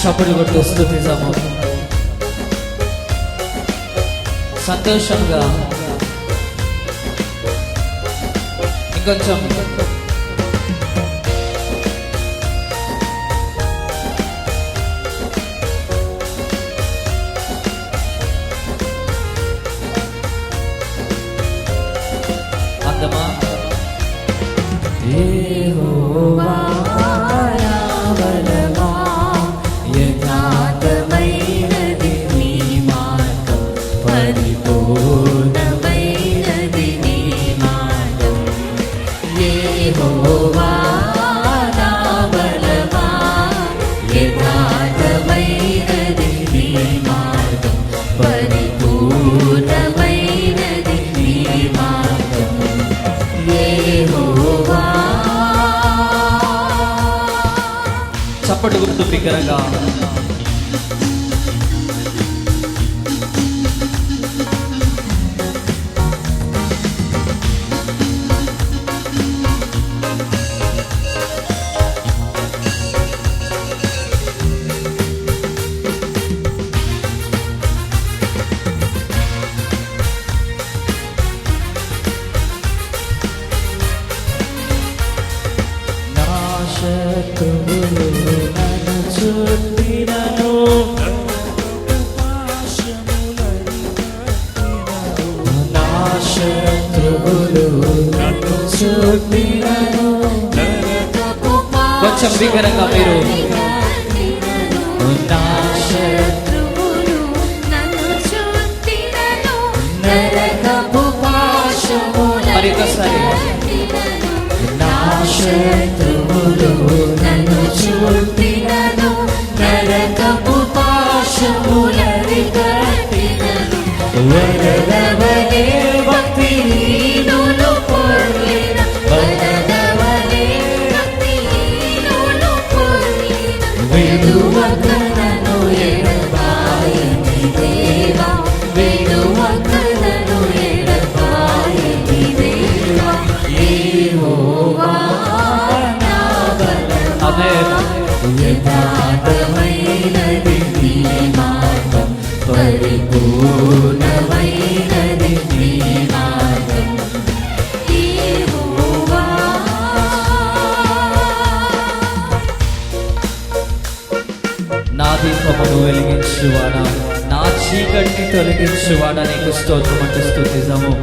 చప్పట్లు కొట్టు స్తుతిద్దాము. సంతోషంగా ఇంకొంచెం అందమా. యెహోవా చప్పటి గుర్తు బిగ్గరగా కొంచెం బిగ్గరగా మీరు మరి ఒకసారి నా శత్రువులు నన్ను చుట్టినను నరకపు పాశములని కట్టినను వరదవలే భక్తిహీనులు పొర్లిన వరదవలే భక్తిహీనులు పొర్లిన విడువక నన్ను ఎడబాయని దేవా విడువక నన్ను ఎడబాయని దేవా యెహోవా నా బలమా యథార్థమైనది నీ మార్గం పరిపూర్ణమైనది నీ మార్గం యెహోవా. నా దీపమును వెలిగించువాడా నా చీకటిని తొలగించువాడా నీకు స్తోత్రం అంటూ స్తుతిద్దాము.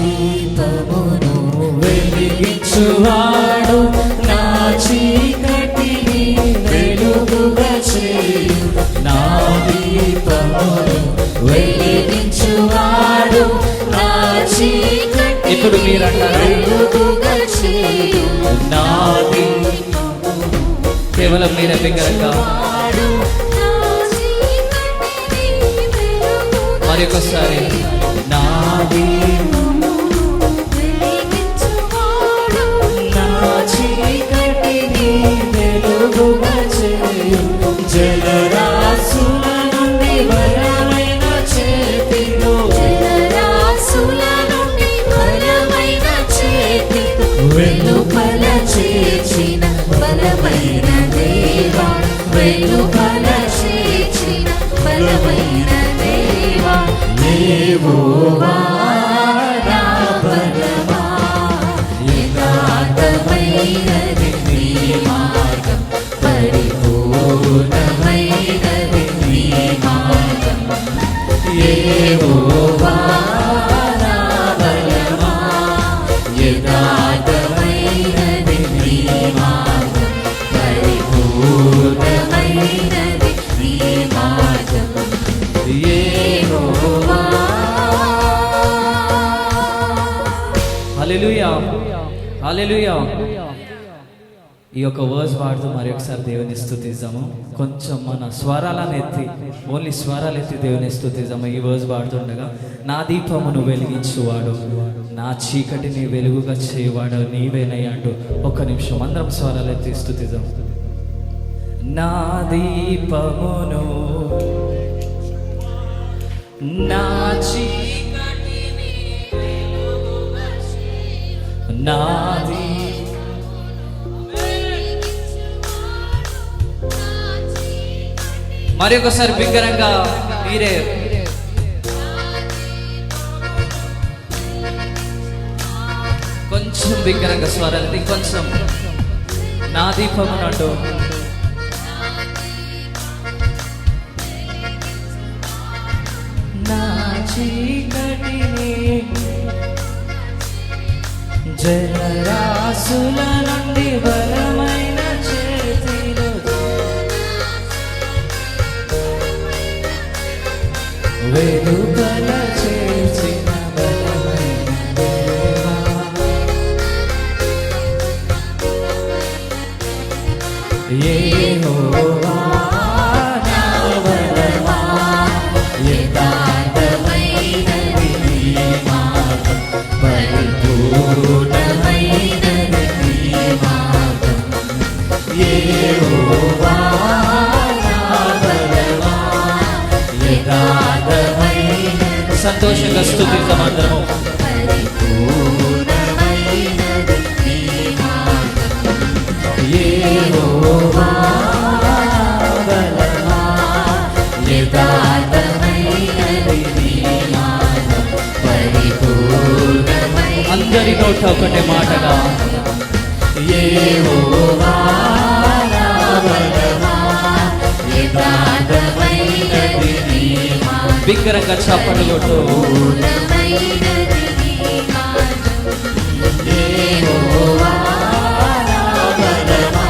దీపమును వెలిగించువాడు నా చీకటిని వెలుగుగా చేయు నా దీపమును వెలిగించువాడు నా చీకటిని ఇప్పుడు మీరంటారు వెలుగుగా చేయు నా దీపమును కేవలం మీరే బిగ్గరగా మరి ఒకసారి నా జలరాసుల నుండి బలమైన చేతిలో జలరాసుల నుండి బలమైన చేతిలో వెలుపల చేర్చిన బలమైన దేవా వెలుపల చేర్చిన బలమైన దేవా యెహోవా నా బలమా యథార్థమైనది నీ మార్గం పరిపూర్ణమైనది నీ మార్గం యెహోవా నా బలమా యథార్థమైనది నీ మార్గం పరిపూర్ణమైనది నీ మార్గం యెహోవా. హల్లెలూయా హల్లెలూయా. ఈ యొక్క వర్స్ పాడుతూ మరి ఒకసారి దేవుని స్తుతిద్దాము. కొంచెం మన స్వరాలను ఎత్తి, ఓన్లీ స్వరాలు ఎత్తి దేవుని స్తుతిద్దాము. ఈ వర్స్ పాడుతుండగా, నా దీపమును వెలిగించువాడు, నా చీకటిని వెలుగుగా చేయవాడు నీవేనయ్య అంటూ ఒక్క నిమిషం అందరం స్వరాలు ఎత్తి స్తుతిద్దాం. నా దీపమును, నా చీకటిని వెలుగుగా చేయవాడు, నా మరి ఒకసారి బిగ్గరగా మీరే కొంచెం బిగ్గరగా స్వరాలు కొంచెం, నా దీపము నాటు నా చీకటిని జలరాశుల నుండి బలమైన చేతిలో వెలుపల చేసిన బలమైన దేవా, యెహోవా నా బలమా, యథార్థమైనది నీ మార్గం, పరిపూర్ణమైనది నీ మార్గం. యెహోవా సంతోషంగా స్తుతిద్దాం అందరము. యెహోవా బలమా, యథార్థమైనది నీ మార్గం, పరిపూర్ణమైనది. అందరి నోట ఒకటే మాటగా, యెహోవా బలమా, యథార్థమైనది నీ మార్గం. బిగ్గరగా చప్పట్లు కొట్టు. యెహోవా బలమా,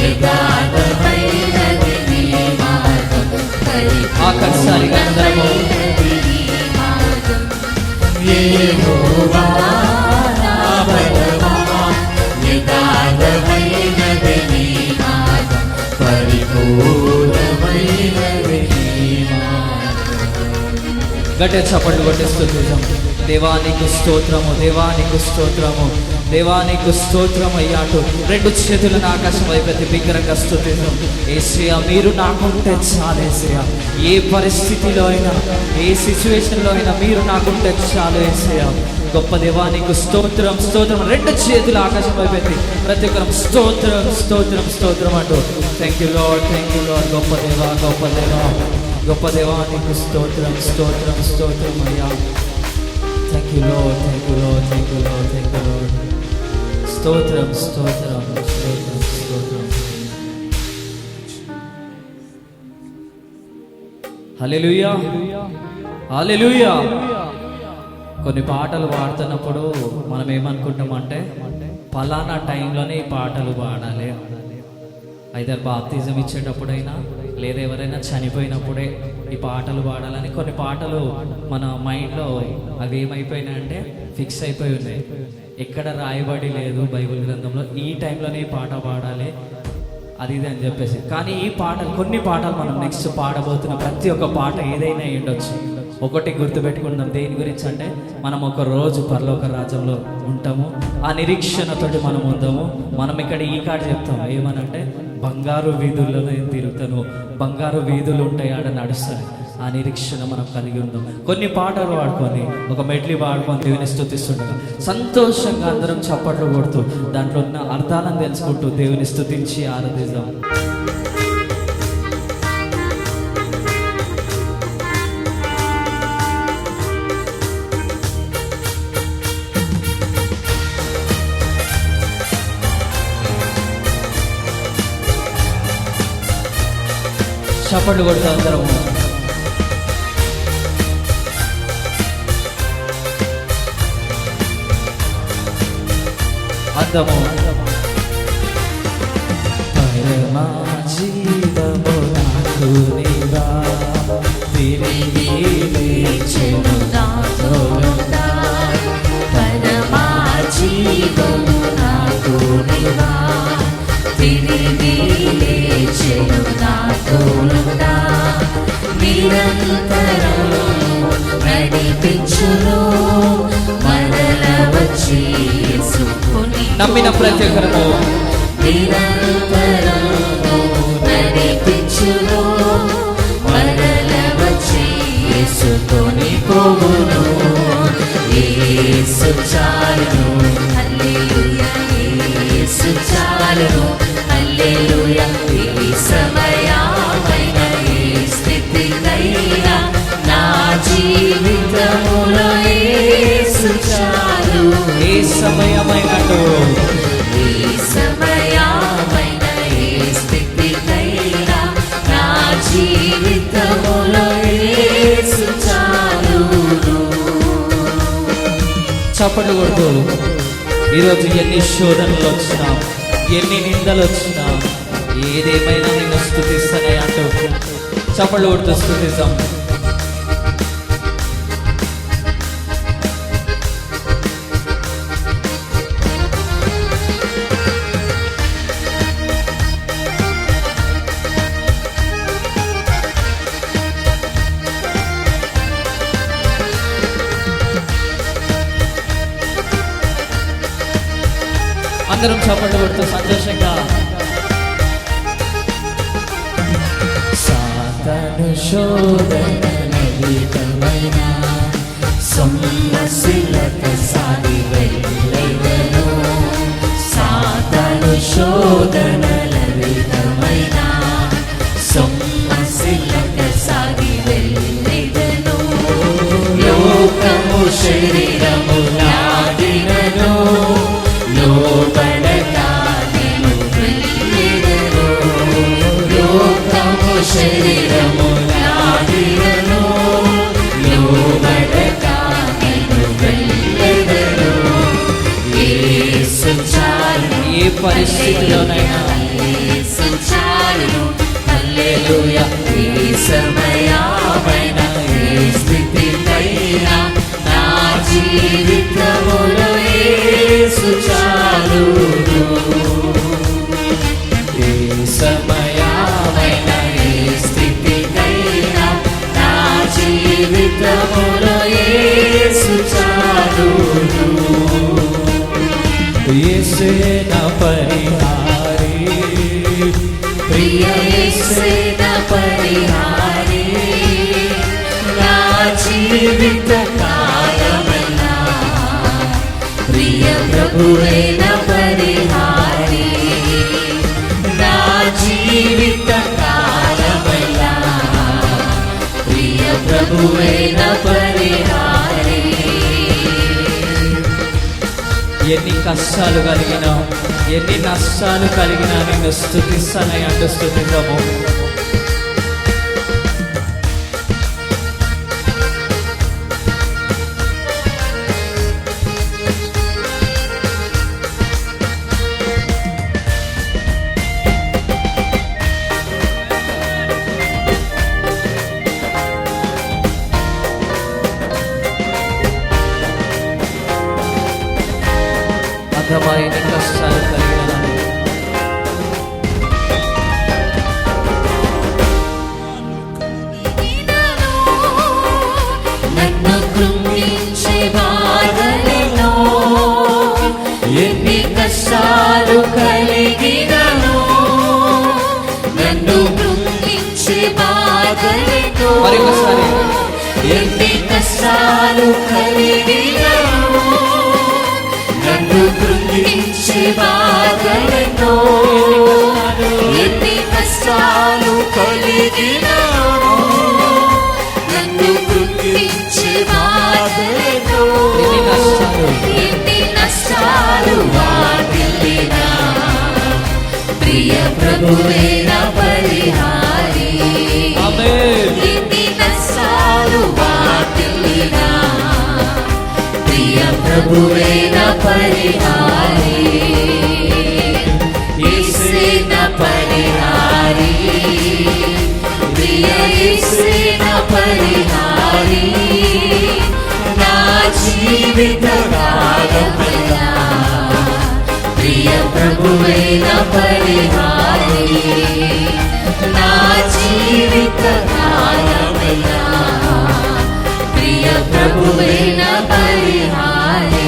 యథార్థమైనది నీ మార్గం, ఆఖరిసారిగా అందరము, యెహోవా బలమా, యథార్థమైనది నీ మార్గం, పరిపూర్ణమైనది నీ మార్గం. గట్టిగా చప్పట్లు కొట్టేస్తున్నాం. దేవానికి స్తోత్రము, దేవానికి స్తోత్రము, దేవానికి స్తోత్రం అయ్యాటు రెండు చేతులను ఆకాశం వైపు బిగ్గరగా స్తుతిద్దాం. యేసయ్యా మీరు నాకుంటే చాలు యేసయ్యా, ఏ పరిస్థితిలో అయినా ఏ సిచ్యువేషన్లో అయినా మీరు నాకుంటే చాలు యేసయ్యా. గొప్ప దేవానికి స్తోత్రం, స్తోత్రం. రెండు చేతులు ఆకాశం వైపు ప్రతి ఒక్కరం స్తోత్రం, స్తోత్రం, స్తోత్రం అంటూ thank you lord, thank you lord. గొప్ప దేవా, గొప్ప దేవా, గొప్ప దేవానికి స్తోత్రం, స్తోత్రం, స్తోత్రం అయ్యా. Thank you lord, thank you lord, thank you lord, thank you lord. స్తోత్రం, స్తోత్రం, స్తోత్రం, స్తోత్రం. హల్లెలూయా, హల్లెలూయా. కొన్ని పాటలు పాడుతున్నప్పుడు మనం ఏమనుకుంటామంటే పలానా టైంలోనే ఈ పాటలు పాడాలి. అయితే బాప్తిజం ఇచ్చేటప్పుడైనా లేదా ఎవరైనా చనిపోయినప్పుడే ఈ పాటలు పాడాలని కొన్ని పాటలు మన మైండ్లో అవి ఏమైపోయినాయంటే ఫిక్స్ అయిపోయి ఉన్నాయి. ఎక్కడ రాయబడి లేదు బైబిల్ గ్రంథంలో ఈ టైంలోనే ఈ పాట పాడాలి అది ఇది అని చెప్పేసి. కానీ ఈ పాటలు, కొన్ని పాటలు మనం నెక్స్ట్ పాడబోతున్న ప్రతి ఒక్క పాట ఏదైనా ఉండొచ్చు. ఒకటి గుర్తుపెట్టుకుందాం, దేని గురించి అంటే మనం ఒక రోజు పరలోక రాజ్యంలో ఉంటాము. ఆ నిరీక్షణతోటి మనం ఉందాము. మనం ఇక్కడ ఈ కాడ చెప్తాం ఏమనంటే, బంగారు వీధుల్లో నేను తిరుగుతాను, బంగారు వీధులు ఉంటాయి ఆడ నడుస్తాను. ఆ నిరీక్షణ మనం కలిగి ఉందాం. కొన్ని పాటలు పాడుకొని ఒక మెడ్లీ పాడుకొని దేవుని స్తుతిస్తుండగా సంతోషంగా అందరం చప్పట్లు కొడుతూ దాంట్లో ఉన్న అర్థాలను తెలుసుకుంటూ దేవుని స్తుతించి ఆరాధిద్దాం. చప్పట్లు కొడుతూ అందరము అందము. పరమా జీవము నాకు నీవా, తిరిగి లేచెను నాతోనుగా. పరమా జీవము నాకు నీవా, తిరిగి లేచెను నా తోడుగా నిరంతరం నడిపించును మరల వచ్చి యేసుని నమ్మిన ప్రతి ఒక్కరము నిరంతరం నడిపించును మరల వచ్చి యేసుని పోవును యేసు చాలును హల్లెలూయా యేసు చాలును హల్లెలూయా ఈ సమయమైన ఈ స్థితికైనా నా జీవితములో యేసు చాలు ఏ సమయమైనట్టు ఈ సమయమైన ఈ స్థితికైనా నా జీవితములో యేసు చాలును చప్పట్లు కొడుతూ ఈరోజు ఎన్ని శోధనలు వచ్చినా ఎన్ని నిందలు వచ్చినా ఏదేమైనా నిన్ను స్తుతిస్తానే అంటూ చప్పట్లు కొడుతూ స్తుతిస్తాం. అందరం చప్పట్లు కొడుతూ సంతోషంగా సాతాను శోధనవిధమైన సొమ్మసిల్లక సాగి వెళ్ళెదను సాతాను శోధనల విధమైన సొమ్మసిల్లక సాగి వెళ్ళెదను లోకము శరీరము లాగినను లోబడగా నేను వెళ్ళెదను లోకము శరీరము లాగినను లోబడగా నేను వెళ్ళెదను యేసు చాలును ఏ పరిస్థితిలోనైనా యేసు చాలును హల్లెలూయా ఈ సమయమైన ఈ స్థితికైనా నా జీవితములో యేసు చాలును ఈ సమయమైన ఈ స్థితికైనా నా జీవితములో యేసు చాలును యేసే నా పరిహారి ప్రియ యేసే నా పరిహారి నా జీవిత కాలమెల్లా ప్రియ ప్రభువే నా పరిహారి నా జీవిత కాలమెల్లా ప్రియ ప్రభువే నా పరిహారి ఎన్ని కష్టాలు కలిగినా ఎన్ని నష్టాలు కలిగినా నిన్ను స్తుతిస్తానని అంటూ స్తుతిద్దాము. అర్థమా ఎన్ని కష్టాలు కలిగినా నన్ను కృంగించే బాధలలో ఎన్ని కష్టాలు కలిగినను నన్ను కృంగించే బాధలలో మరొకసారి ఎన్ని కష్టాలు కలిగినను నన్ను కృంగించే బాధలలో ఎన్ని కష్టాలు కలిగినను నన్ను కృంగించే బాధలలో ఎన్ని నష్టాలు వాటిల్లినా ప్రియ ప్రభువే నా పరిహారి ఆమేన్. ఎన్ని నష్టాలు వాటిల్లినా ప్రియ ప్రభువే నా పరిహారి యేసే నా పరిహారి ప్రియ యేసే నా పరిహారి నా జీవిత కాలమెల్లా ప్రియ ప్రభువే నా పరిహారి నా జీవిత కాలమెల్లా ప్రియ ప్రభువే నా పరిహారి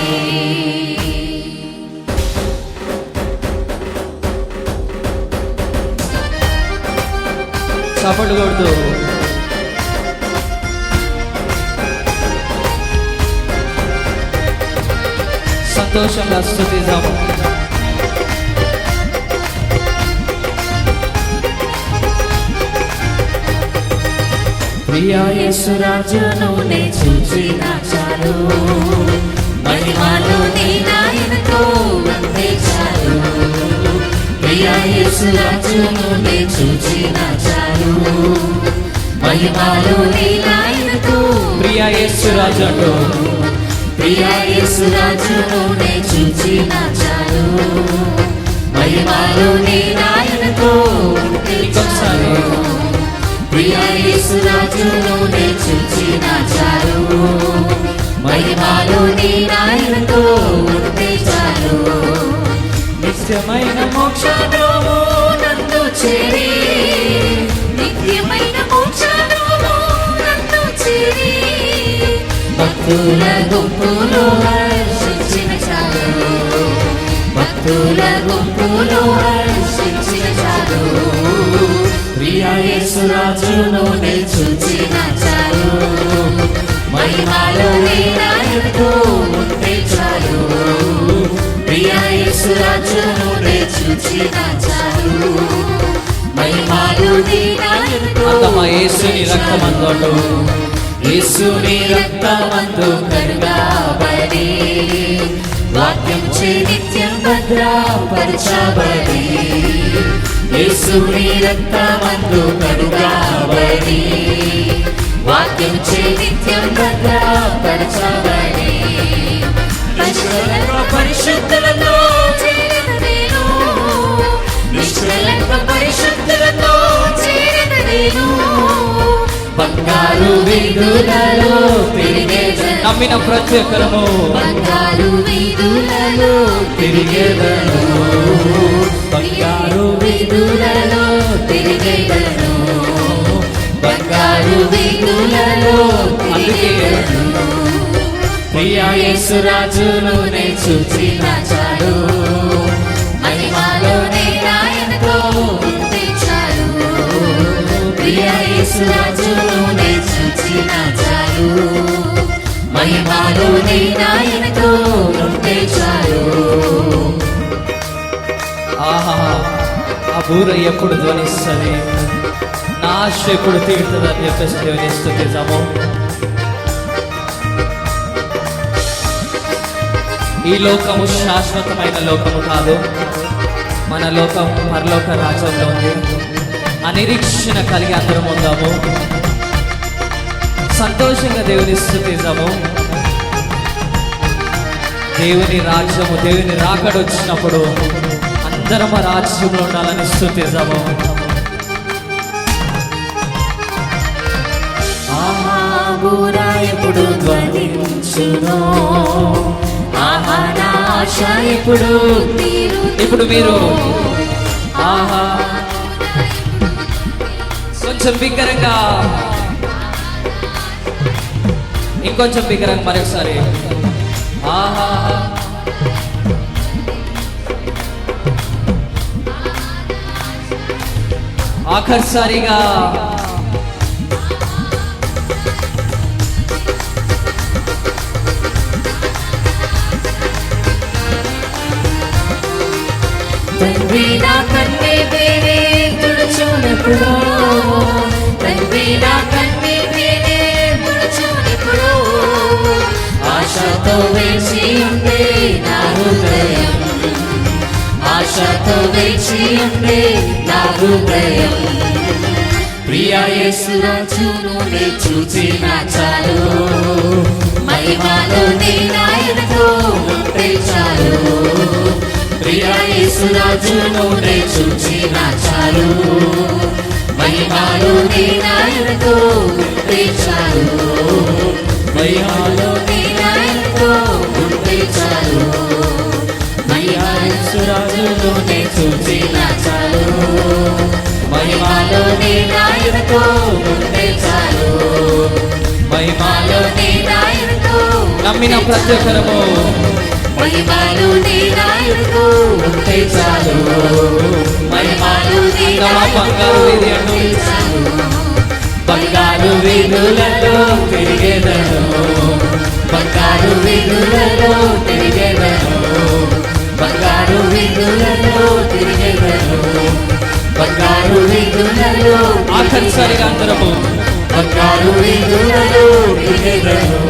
చప్పట్లు కొడుతూ సంతోషంగా స్తుతిద్దాము. ప్రియా యేసు రాజును నే చూచిన చాలు మహిమలో నీ నాయనతో వందే చాలు ప్రియా యేసు రాజును నే చూచిన చాలు మహిమలో నీ నాయనతో ప్రియా యేసు రాజు అంటూ ప్రియా యేసు రాజును నే చూచిన చాలు మహిమలో నీ నాయనతో ఇంకొకసారి ప్రియా యేసు రాజును నే చూచిన చాలు మహిమలో నీ నాయనతో ఉంటే చాలు నిత్యమైన మోక్షము నన్ను చేరి నిత్యమైన మోక్షము నన్ను చేరి భక్తుల గుంపులో హర్షించిన చాలు భక్తుల గుంపులో హర్షించిన చాలు ప్రియా యేసు రాజును నే చూచిన చాలు మహిమలో నీ నాయనతో ఉంటే చాలు ప్రియా యేసు రాజును నే చూచిన చాలు మహిమలో నీ నాయనతో అందమా యేసుని రక్తమందు యేసుని రక్తమందు కరుగాబడి వాక్యం చే నిత్యం భద్రపరచబడి యేసుని రక్తమందు కరుగాబడి వాక్యం చే నిత్యం భద్రపరచబడి పరిశుద్ధులతో చేరిన నేను నిష్కలంక పరిశుద్ధులతో చేరిన నేను బంగారు వీధులలో తిరిగేదను నమ్మిన ప్రతి ఒక్కరము బంగారు వీధులలో తిరిగేదను బంగారు వీధులలో తిరిగేదను బంగారు వీధులలో తిరిగేదను ప్రియా యేసు రాజును నే చూచిన చాలు మహిమలో నీ నాయనతో ఉంటే చాలు ప్రియా యేసు రాజును నే చూచిన చాలు మహిమలో నీ నాయనతో ఉంటే చాలు ఆహా ఆ బూర ఎప్పుడు ధ్వనిస్తుంది నా ఆశ ఎప్పుడు తీరుతుందని చెప్పేసి దేవుని స్తుతిద్దాము. ఈ లోకము శాశ్వతమైన లోకము కాదు, మన లోకం పరలోక రాజ్యంలో ఉంది. ఆ నిరీక్షణ కలిగి అందరం ఉందాము, సంతోషంగా దేవుని స్తుతిద్దాము. దేవుని రాజ్యము, దేవుని రాకడ వచ్చినప్పుడు అందరం ఆ రాజ్యంలో ఉండాలని స్తుతిద్దాము. ఆహా బూర ఎప్పుడు ధ్వనించును ఆహా నా ఆశ ఎప్పుడు ఇప్పుడు మీరు ఆహా కొంచెం బిగ్గరగా, ఇంకొంచెం బిగ్గరగా మరొకసారి ఆహా ఆఖరిసారిగా తండ్రి నా కన్నే వేరే తుడుచునప్పుడు తండ్రి నా కన్నే వేరే తుడుచునప్పుడు ఆశతో వేచి ఉండే నా హృదయం ఆశతో వేచి ఉండే నా హృదయం ప్రియా యేసు రాజును నే చూచిన చాలు మహిమలో నీ నాయనతో ఉంటే చాలు ప్రియా యేసు రాజును నే చూచిన చాలు మహిమలో నీ నాయనతో ఉంటే చాలు మహిమలో నీ నాయనతో ఉంటే చాలు మహిమా యేసు రాజును చూచిన చాలు, మహిమలో నీ నాయనతో ఉంటే చాలు, మహిమలో నీ నాయనతో నమ్మిన ప్రతి ఒక్కరము మహిమలో నీ నాయనతో ఉంటే చాలు, మహిమలో నీ బంగారు వీధి అంటూ చాలు, బంగారు వీధులలో తిరిగేదను, బంగారు వీధులలో తిరిగేదను, బంగారు వీధులలో తిరిగేదను, బంగారు వీధులలో ఆఖరిసారిగా అందరము బంగారు వీధులలో తిరిగేదను,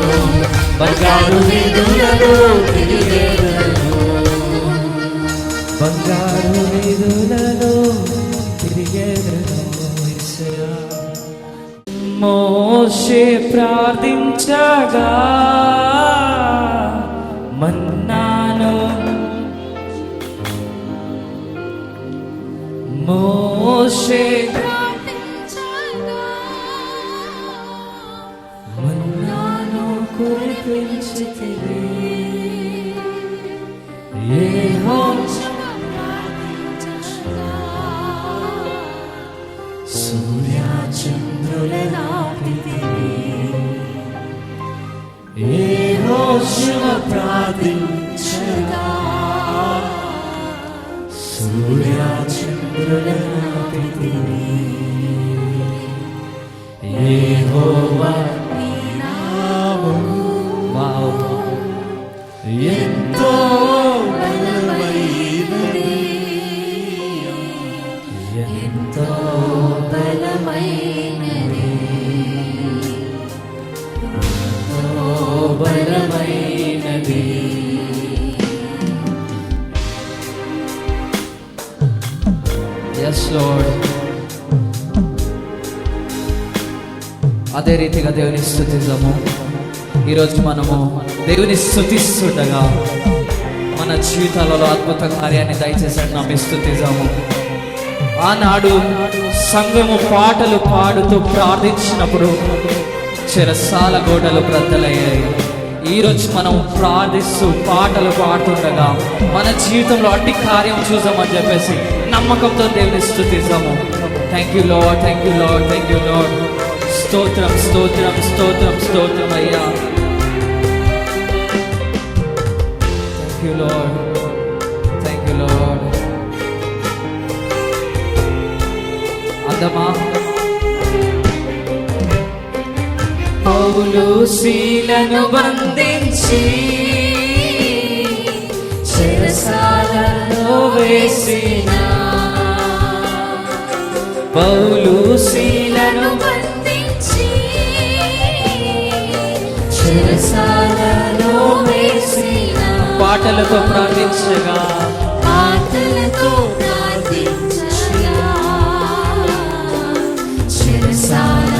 బంగారు వీధులలో తిరిగేదను, బంగారు వీధులలో తిరిగేదను. మోషే ప్రార్థించగా మన్నాను, మోషే మన్నాను కురిపించితివి, యెహోవా సూర్యచంద్రులనాపితివి, యెహోవా ప్రార్థించగా సూర్యచంద్రులనాపితివి, యెహోవా నీ నామము ఎంతో బలమైనది, ఎంతో బలమైనది, ఎంతో బలమైనది. Yes, Lord. అదే రీతిగా దేవుని స్తుతిద్దాము. ఈరోజు మనము దేవుని స్తుతిస్తుండగా మన జీవితాలలో అద్భుత కార్యాన్ని దయచేసి నమ్మి స్తుతిద్దాము. ఆనాడు సంఘము పాటలు పాడుతూ ప్రార్థించినప్పుడు చెరసాల గోడలు బ్రద్దలయ్యాయి. ఈరోజు మనం ప్రార్థిస్తూ పాటలు పాడుతుండగా మన జీవితంలో అట్టి కార్యం చూసామని చెప్పేసి నమ్మకంతో దేవుని స్తుతిద్దాము. Thank you lord, thank you lord, thank you lord. స్తోత్రం, స్తోత్రం, స్తోత్రం, స్తోత్రం అయ్యా. Thank you lord, thank you lord. అందమా పౌలు శీలను బంధించి చెరసాలలో వేసిన, పౌలు శీలను బంధించి చెరసాలలో వేసిన, పాటలతో ప్రార్థించగా పాటలతో ప్రార్థించగా చెరసాల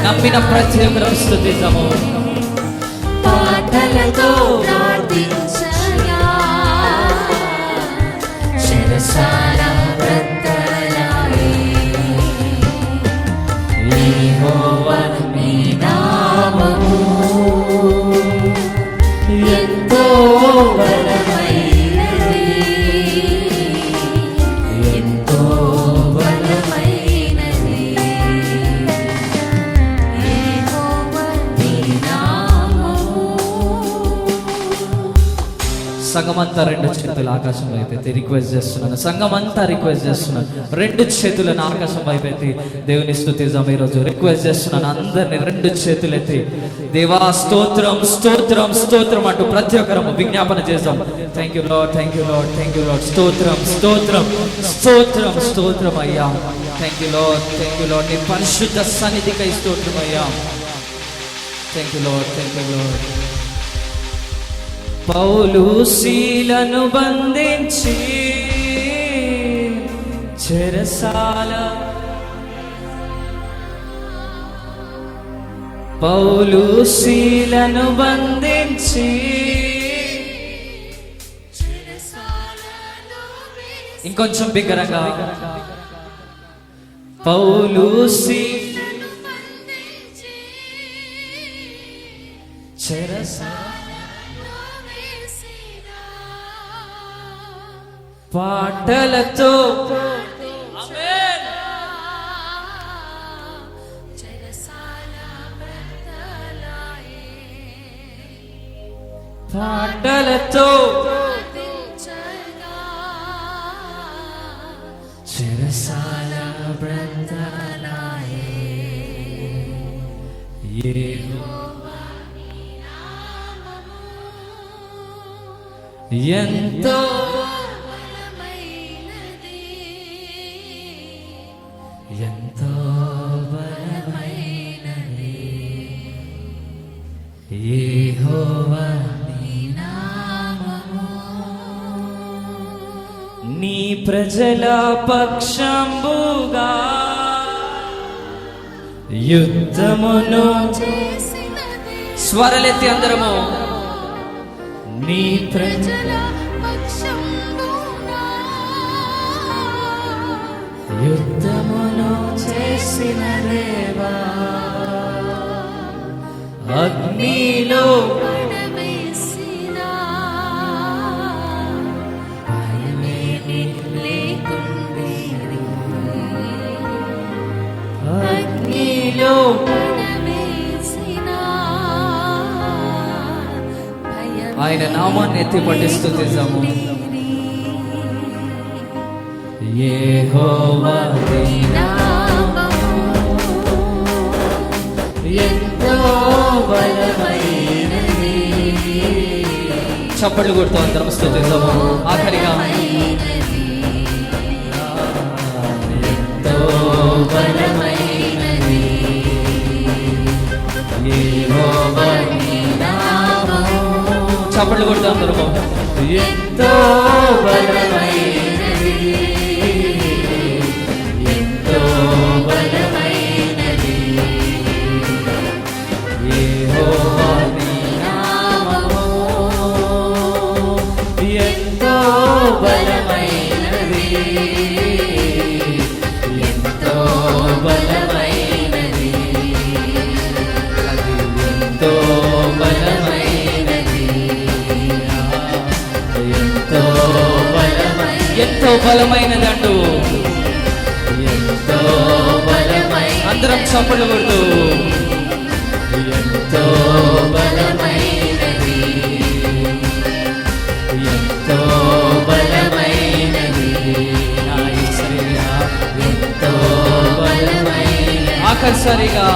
నమ్మిన ప్రతి ఒక్కరు స్తుతిద్దాము. పాటలతో ప్రార్థించగా చెరసాల బ్రద్దలాయే, యెహోవా నీ నామము ఎంతో బలమైనది, ఎంతో బలమైనది, యెహోవా నీ నామము. సంఘమంతా రెండు చేతులు ఆకాశం వైపెత్తి రిక్వెస్ట్ చేస్తున్నాను. సంఘమంతా రిక్వెస్ట్ చేస్తున్నాను. రెండు చేతులను ఆకాశం వైపెత్తి దేవుని స్తుతిద్దాం. ఈరోజు రిక్వెస్ట్ చేస్తున్నాను అందరిని రెండు చేతులు ఎత్తి దేవా స్తోత్రం, స్తోత్రం, స్తోత్రం అంటూ ప్రతి ఒక్కరము విజ్ఞాపన చేద్దాం. Thank you lord, thank you lord, thank you lord. స్తోత్రం, స్తోత్రం, స్తోత్రం, స్తోత్రం అయ్యా. Thank you lord, thank you lord. నీ పరిశుద్ధ సన్నిధికై స్తోత్రం అయ్యా. Thank you lord, thank you lord. Paul శీలను బంధించి చెరసాల, పౌలు శీలను బంధించి ఇంకొంచెం బిగ్గరగా పౌలు శీలను బంధించి చెరసాల, పాటలతో ఆమేన్. పాటలతో చెరసాల బ్రతలాయే యెహోవా ఎంతో ఎంతో బలమైనది యెహోవా నీ నామము. నీ ప్రజల పక్షంబుగా యుద్ధమును స్వరలెత్తి అందరము నీ ప్రజల యుద్ధమును చేసిన దేవా అగ్నిలో అగ్నిలో ఆయన నామాన్ని ఎత్తి పట్టిస్తున్నాము. యెహోవా నీ నామము ఎంతో బలమైనది. చప్పట్లు కొడుతూ అందరం స్తుతిద్దాము. ఆఖరిగా ఎంతో బలమైనది యెహోవా నీ నామము. చప్పట్లు కొడుతూ అందరము ఎంతో బలమైనది ఎంతో బలమైనది యెహోవా నీ నామము ఎంతో బలమైనది ఎంతో బలమైనది అది ఎంతో బలమైనది ఎంతో బలమైనది ఎంతో బలమైనది అంటూ ఎంతో బలమైన అందరం చప్పట్లు కొడుతూ ఎంతో బలమైనది ఎంతో బలమైనది నా యేసయ్యా ఎంతో బలమైనది. ఆఖరిసారిగా